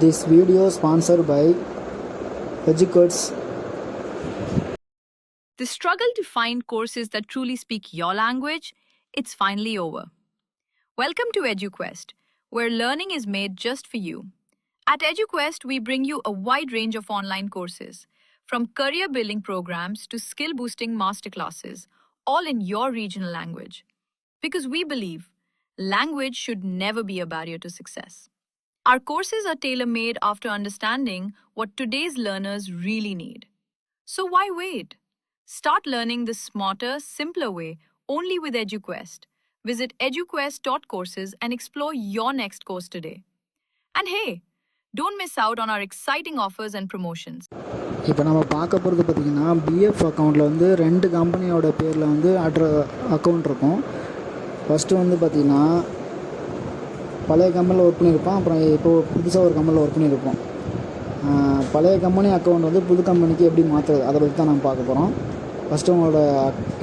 This video sponsored by EduCodes. The struggle to find courses that truly speak your language, it's finally over. Welcome to EduQuest, where learning is made just for you. At EduQuest, we bring you a wide range of online courses, from career building programs to skill boosting masterclasses, all in your regional language. Because we believe language should never be a barrier to success. Our courses are tailor made after understanding what today's learners really need. So why wait? Start learning the smarter, simpler way only with EduQuest. Visit eduquest.courses and explore your next course today. And hey, don't miss out on our exciting offers and promotions. இப்போ நம்ம பார்க்க போகிறது பார்த்திங்கன்னா PF அக்கௌண்ட்டில் வந்து 2 கம்பெனியோட பேரில் வந்து அக்கௌண்ட் இருக்கும். ஃபஸ்ட்டு வந்து பார்த்திங்கன்னா பழைய கம்பெனியில் ஒர்க் பண்ணியிருப்போம், அப்புறம் இப்போது புதுசாக ஒரு கம்பெனியில் ஒர்க் பண்ணியிருப்போம். பழைய கம்பெனி அக்கௌண்ட் வந்து புது கம்பெனிக்கு எப்படி மாற்றுறது அதை பற்றி தான் நம்ம பார்க்க போகிறோம். ஃபஸ்ட்டு உங்களோட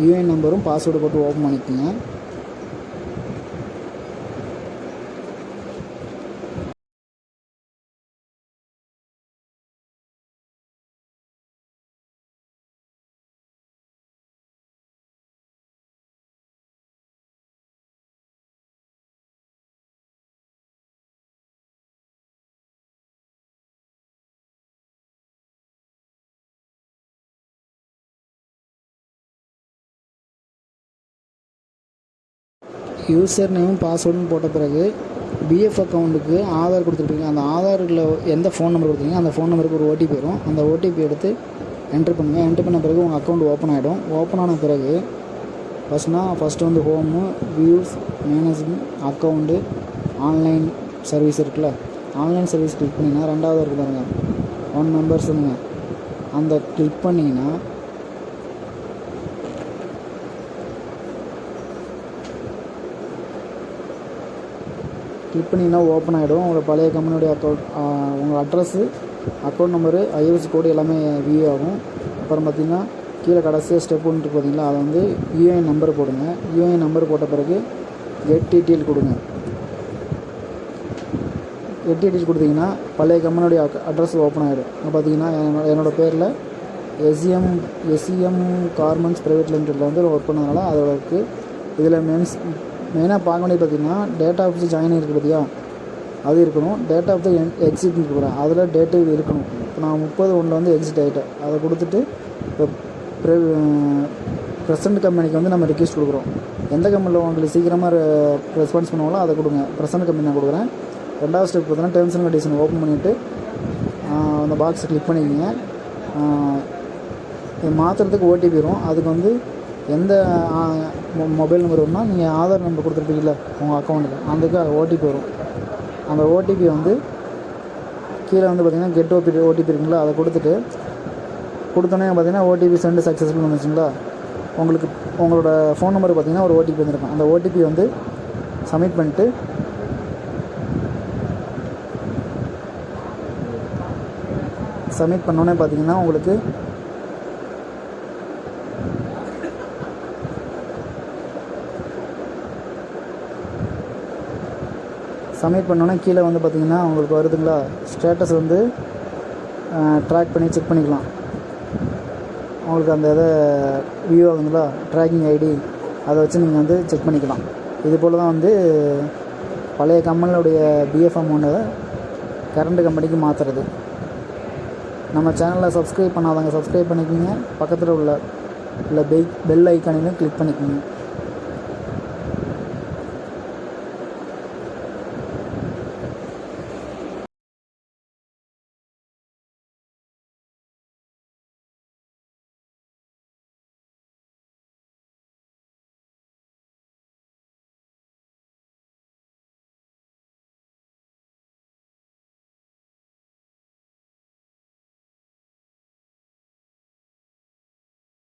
யூஏஎன் நம்பரும் பாஸ்வேர்டு போட்டு ஓப்பன் பண்ணிக்கோங்க. யூசர் நேமும் பாஸ்வேர்டும் போட்ட பிறகு பிஎஃப் அக்கௌண்ட்டுக்கு ஆதார் கொடுத்துருப்பீங்க. அந்த ஆதாரில் எந்த ஃபோன் நம்பர் கொடுத்துருக்கீங்க அந்த ஃபோன் நம்பருக்கு ஒரு ஓடிபி வரும். அந்த ஓடிபி எடுத்து என்ட்ரு பண்ணுங்கள். என்ட்ரு பண்ண பிறகு உங்கள் அக்கௌண்ட் ஓப்பன் ஆகிடும். ஓப்பன் ஆன பிறகு ஃபஸ்ட்டு வந்து home, views, management, account, online service இருக்குல்ல, ஆன்லைன் சர்வீஸ் கிளிக் பண்ணிங்கன்னா ரெண்டாவது இருக்குது பாருங்கள், 1 மெம்பர்ஸுங்க. அந்த கிளிக் பண்ணிங்கன்னா ஓப்பன் ஆகிடும். உங்களோட பழைய கம்பெனியோடைய அக்கௌண்ட், உங்கள் அட்ரஸ்ஸு, அக்கௌண்ட் நம்பரு, ஐஎஃப்எஸ்சி கோடு எல்லாமே வியூ ஆகும். அப்புறம் பார்த்திங்கன்னா கீழே கடைசியாக ஸ்டெப் ஒன்று இருக்குது பார்த்திங்களா, அதை வந்து யூஏஎன் நம்பர் போடுங்க. யூஏஎன் நம்பர் போட்ட பிறகு கெட் டீட்டெயில் கொடுங்க. கெட் டீட்டெயில் கொடுத்தீங்கன்னா பழைய கம்பெனியோடைய அட்ரஸ் ஓப்பன் ஆகிடும். இங்கே பார்த்திங்கன்னா என்னோடய பேரில் எஸ்இஎம் கார்மெண்ட்ஸ் ப்ரைவேட் லிமிடெடில் வந்து ஒர்க் பண்ணதுனால அதோட இருக்குது. இதில் மெயினாக பார்க்க வேண்டியது பார்த்திங்கன்னா டேட் ஆஃப் தி ஜாயின் இருக்குது பார்த்தியா, அது இருக்கணும். டேட் ஆஃப் த எக்ஸிட் இருக்கிறேன், அதில் டேட்டு இருக்கணும். இப்போ நான் 30/1 வந்து எக்ஸிட் ஆகிட்டேன். அதை கொடுத்துட்டு இப்போ ப்ரெசன்ட் கம்பெனிக்கு வந்து நம்ம ரிக்வெஸ்ட் கொடுக்குறோம். எந்த கம்பெனியில் உங்களுக்கு சீக்கிரமாக ரெஸ்பான்ஸ் பண்ணுவாங்களோ அதை கொடுங்க. ப்ரெசன்ட் கம்பெனி நான் கொடுக்குறேன். ரெண்டாவது ஸ்டெப் பார்த்தீங்கன்னா டெர்ம்ஸ் அண்ட் கண்டிஷன் ஓப்பன் பண்ணிவிட்டு அந்த பாக்ஸை கிளிக் பண்ணிக்கிங்க. மாற்றுறதுக்கு ஓடிபி வரும். அதுக்கு வந்து எந்த மொபைல் நம்பர் வரும்னா நீங்கள் ஆதார் நம்பர் கொடுத்துருப்பீங்கள உங்கள் அக்கௌண்ட்டில், அதுக்கு ஓடிபி வரும். அந்த ஓடிபி வந்து கீழே வந்து பார்த்திங்கன்னா கெட் ஓடிபி இருக்குங்களா, அதை கொடுத்தோன்னே பார்த்திங்கன்னா ஓடிபி சென்ட் சக்ஸஸ்ஃபுல் வந்துச்சுங்களா. உங்களோட ஃபோன் நம்பர் பார்த்திங்கன்னா ஒரு ஓடிபி வந்துருக்கும். அந்த ஓடிபி வந்து சப்மிட் பண்ணிட்டு சப்மிட் பண்ணோன்னே பார்த்திங்கன்னா உங்களுக்கு சப்மிட் பண்ணோன்னே கீழே வந்து பார்த்திங்கன்னா உங்களுக்கு வருதுங்களா, ஸ்டேட்டஸ் வந்து ட்ராக் பண்ணி செக் பண்ணிக்கலாம். உங்களுக்கு அந்த இதை வியூ ஆகுதுங்களா, ட்ராக்கிங் ஐடி, அதை வச்சு நீங்கள் வந்து செக் பண்ணிக்கலாம். இது போல் தான் வந்து பழைய கம்பெனியோடைய பிஎஃப் அமௌண்ட்டை கரண்ட் கம்பெனிக்கு மாற்றுறது. நம்ம சேனலில் சப்ஸ்கிரைப் பண்ணாதவங்க சப்ஸ்கிரைப் பண்ணிக்கோங்க. பக்கத்தில் உள்ள பெல் ஐக்கானையும் கிளிக் பண்ணிக்கோங்க.